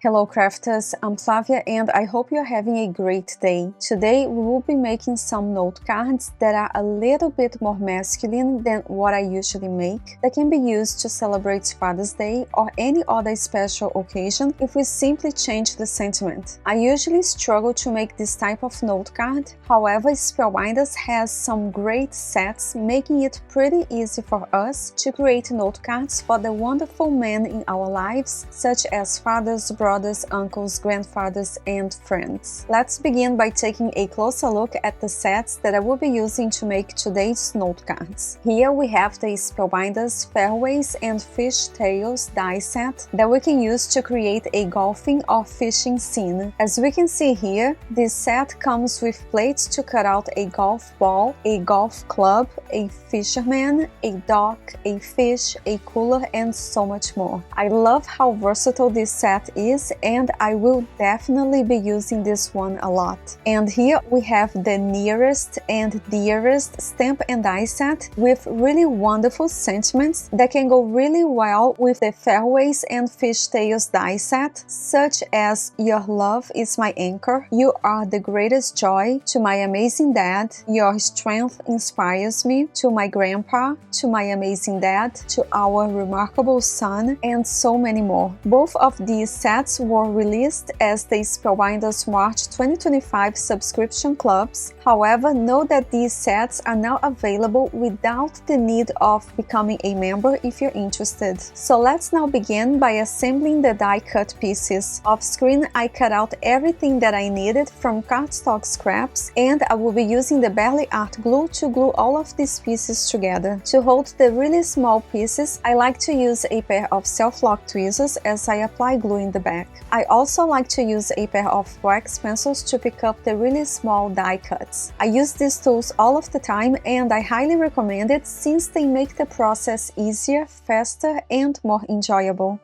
Hello crafters, I'm Flavia and I hope you're having a great day. Today we will be making some note cards that are a little bit more masculine than what I usually make, that can be used to celebrate Father's Day or any other special occasion if we simply change the sentiment. I usually struggle to make this type of note card, however Spellbinders has some great sets making it pretty easy for us to create note cards for the wonderful men in our lives, such as fathers, brothers, uncles, grandfathers, and friends. Let's begin by taking a closer look at the sets that I will be using to make today's note cards. Here we have the Spellbinders Fairways and Fish Tails die set that we can use to create a golfing or fishing scene. As we can see here, this set comes with plates to cut out a golf ball, a golf club, a fisherman, a dock, a fish, a cooler, and so much more. I love how versatile this set is, and I will definitely be using this one a lot. And here we have the Nearest and Dearest stamp and die set with really wonderful sentiments that can go really well with the Fairways and Fish Tails die set, such as Your love is my anchor, you are the greatest joy, to my amazing dad, your strength inspires me, to my grandpa, to my amazing dad, to our remarkable son, and so many more. Both of these sets were released as the Spellbinders March 2025 subscription clubs. However, know that these sets are now available without the need of becoming a member if you're interested. So let's now begin by assembling the die cut pieces. Off screen, I cut out everything that I needed from cardstock scraps, and I will be using the Bearly Art glue to glue all of these pieces together. To hold the really small pieces, I like to use a pair of self-lock tweezers as I apply glue in the back. I also like to use a pair of wax pencils to pick up the really small die cuts. I use these tools all of the time and I highly recommend it since they make the process easier, faster, and more enjoyable.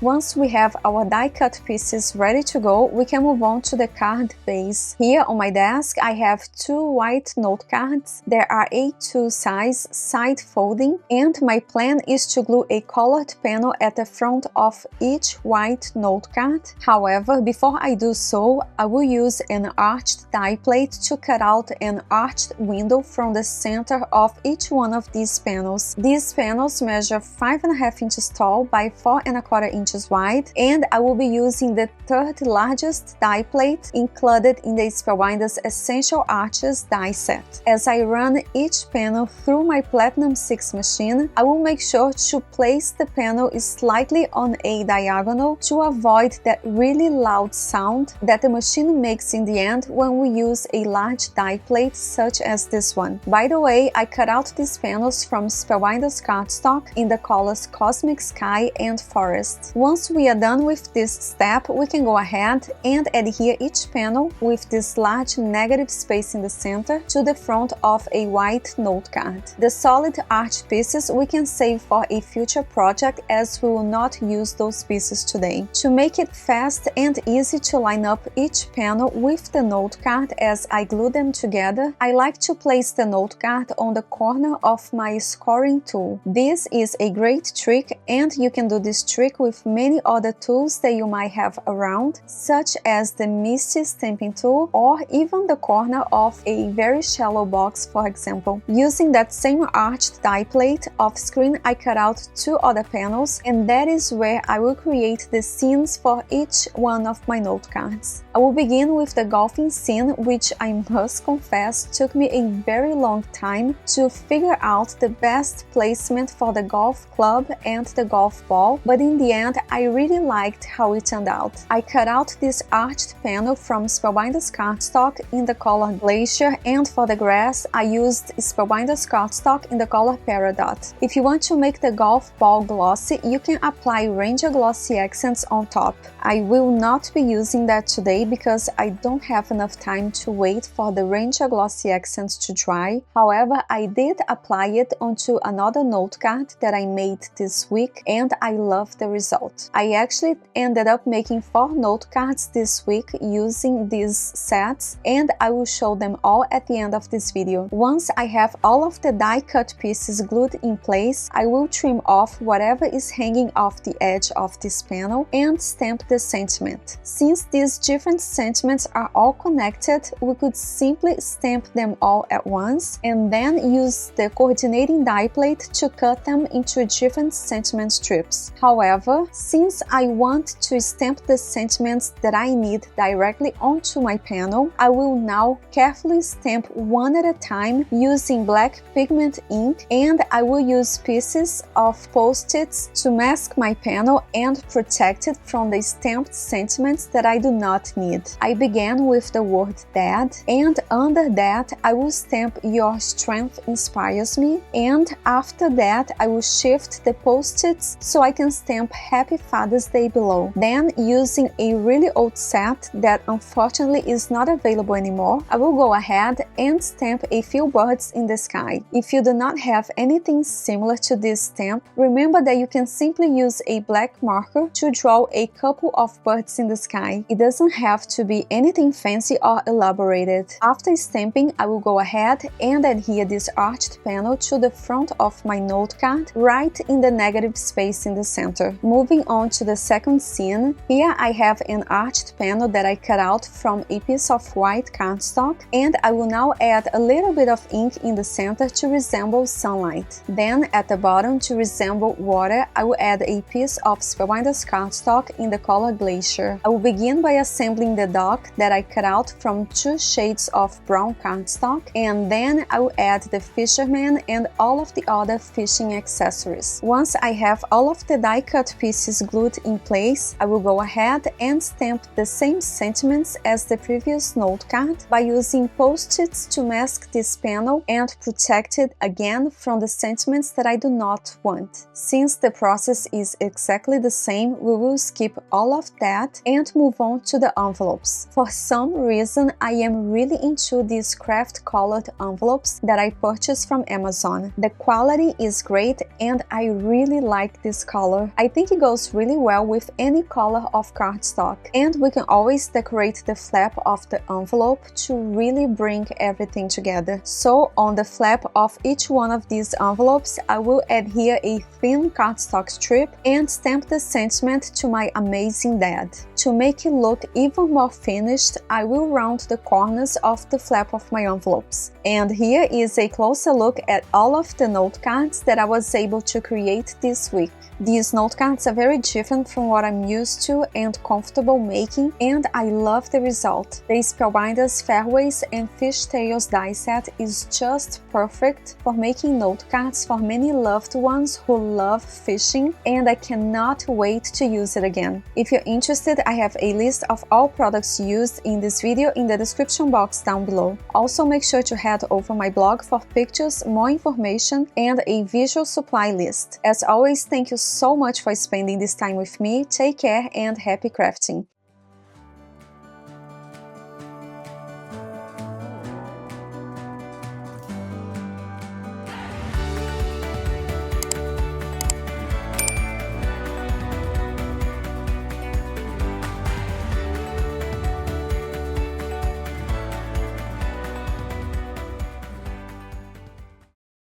Once we have our die cut pieces ready to go, we can move on to the card base. Here on my desk I have two white note cards. There are A2 size side folding, and my plan is to glue a colored panel at the front of each white note card. However, before I do so, I will use an arched die plate to cut out an arched window from the center of each one of these panels. These panels measure 5.5 inches tall by 4.25 inches inches wide, and I will be using the third largest die plate included in the Spellbinders Essential Arches die set. As I run each panel through my Platinum 6 machine, I will make sure to place the panel slightly on a diagonal to avoid that really loud sound that the machine makes in the end when we use a large die plate such as this one. By the way, I cut out these panels from Spellbinders cardstock in the colors Cosmic Sky and Forest. Once we are done with this step, we can go ahead and adhere each panel with this large negative space in the center to the front of a white note card. The solid arch pieces we can save for a future project, as we will not use those pieces today. To make it fast and easy to line up each panel with the note card as I glue them together, I like to place the note card on the corner of my scoring tool. This is a great trick, and you can do this trick with many other tools that you might have around, such as the Misty stamping tool or even the corner of a very shallow box, for example. Using that same arched die plate, off screen I cut out 2 other panels, and that is where I will create the scenes for each one of my note cards. I will begin with the golfing scene, which I must confess took me a very long time to figure out the best placement for the golf club and the golf ball, but in the end I really liked how it turned out. I cut out this arched panel from Spellbinders cardstock in the color Glacier, and for the grass I used Spellbinders cardstock in the color Peridot. If you want to make the golf ball glossy, you can apply Ranger Glossy accents on top. I will not be using that today because I don't have enough time to wait for the Ranger Glossy accents to dry. However, I did apply it onto another note card that I made this week, and I love the result. I actually ended up making 4 note cards this week using these sets, and I will show them all at the end of this video. Once I have all of the die cut pieces glued in place, I will trim off whatever is hanging off the edge of this panel and stamp the sentiment. Since these different sentiments are all connected, we could simply stamp them all at once and then use the coordinating die plate to cut them into different sentiment strips. However, since I want to stamp the sentiments that I need directly onto my panel, I will now carefully stamp one at a time using black pigment ink, and I will use pieces of Post-its to mask my panel and protect it from the stamped sentiments that I do not need. I began with the word Dad, and under that I will stamp Your Strength Inspires Me, and after that I will shift the Post-its so I can stamp Happy Father's Day below. Then, using a really old set that unfortunately is not available anymore, I will go ahead and stamp a few birds in the sky. If you do not have anything similar to this stamp, remember that you can simply use a black marker to draw a couple of birds in the sky. It doesn't have to be anything fancy or elaborated. After stamping, I will go ahead and adhere this arched panel to the front of my note card, right in the negative space in the center. Moving on to the second scene, here I have an arched panel that I cut out from a piece of white cardstock, and I will now add a little bit of ink in the center to resemble sunlight. Then at the bottom, to resemble water, I will add a piece of Spellbinders cardstock in the color Glacier. I will begin by assembling the dock that I cut out from 2 shades of brown cardstock, and then I will add the fisherman and all of the other fishing accessories. Once I have all of the die cut pieces glued in place, I will go ahead and stamp the same sentiments as the previous note card by using Post-its to mask this panel and protect it again from the sentiments that I do not want. Since the process is exactly the same, we will skip all of that and move on to the envelopes. For some reason, I am really into these craft colored envelopes that I purchased from Amazon. The quality is great and I really like this color. I think it goes really well with any color of cardstock, and we can always decorate the flap of the envelope to really bring everything together. So on the flap of each one of these envelopes, I will adhere a thin cardstock strip and stamp the sentiment to my amazing dad. To make it look even more finished, I will round the corners of the flap of my envelopes. And here is a closer look at all of the note cards that I was able to create this week. These note cards are very different from what I'm used to and comfortable making, and I love the result. The Spellbinders Fairways and Fishtails die set is just perfect for making note cards for many loved ones who love fishing, and I cannot wait to use it again. If you're interested, I have a list of all products used in this video in the description box down below. Also, make sure to head over my blog for pictures, more information, and a visual supply list. As always, thank you so much for spending this time with me. Take care and happy crafting!